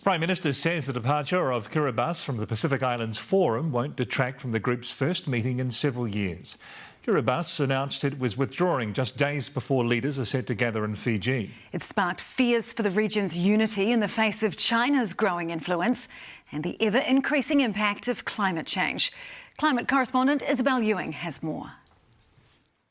Prime Minister says the departure of Kiribati from the Pacific Islands Forum won't detract from the group's first meeting in several years. Kiribati announced it was withdrawing just days before leaders are set to gather in Fiji. It sparked fears for the region's unity in the face of China's growing influence and the ever-increasing impact of climate change. Climate correspondent Isabel Ewing has more.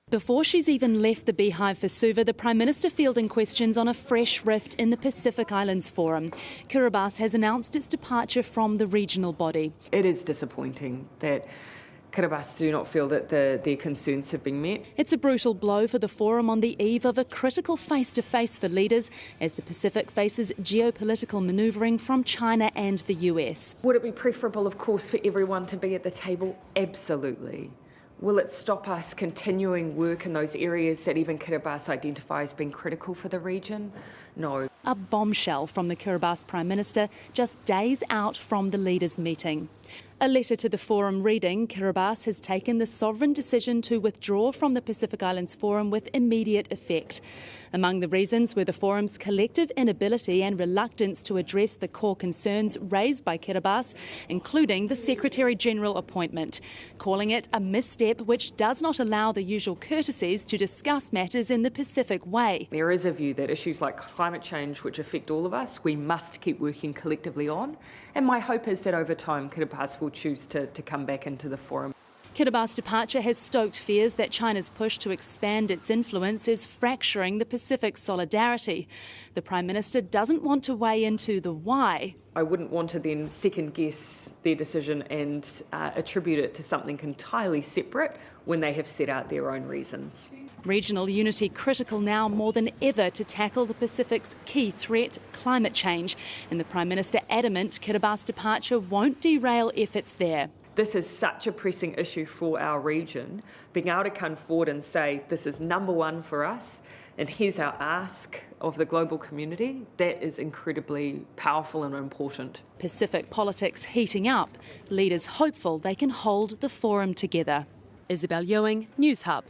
Before she's even left the beehive for Suva, the Prime Minister fielding questions on a fresh rift in the Pacific Islands Forum. Kiribati has announced its departure from the regional body. It is disappointing that Kiribati do not feel that their concerns have been met. It's a brutal blow for the forum on the eve of a critical face-to-face for leaders as the Pacific faces geopolitical manoeuvring from China and the US. Would it be preferable, of course, for everyone to be at the table? Absolutely. Will it stop us continuing work in those areas that even Kiribati identifies as being critical for the region? No. A bombshell from the Kiribati Prime Minister just days out from the leaders' meeting. A letter to the forum reading, Kiribati has taken the sovereign decision to withdraw from the Pacific Islands Forum with immediate effect. Among the reasons were the forum's collective inability and reluctance to address the core concerns raised by Kiribati, including the Secretary-General appointment, calling it a misstep which does not allow the usual courtesies to discuss matters in the Pacific way. There is a view that issues like climate change, which affect all of us, we must keep working collectively on. And my hope is that over time, Kiribati will choose to come back into the forum. Kiribati's departure has stoked fears that China's push to expand its influence is fracturing the Pacific solidarity. The Prime Minister doesn't want to weigh into the why. I wouldn't want to then second-guess their decision and attribute it to something entirely separate when they have set out their own reasons. Regional unity critical now more than ever to tackle the Pacific's key threat, climate change. And the Prime Minister adamant Kiribati's departure won't derail efforts there. This is such a pressing issue for our region. Being able to come forward and say this is number one for us and here's our ask of the global community, that is incredibly powerful and important. Pacific politics heating up, leaders hopeful they can hold the forum together. Isabel Ewing, Newshub.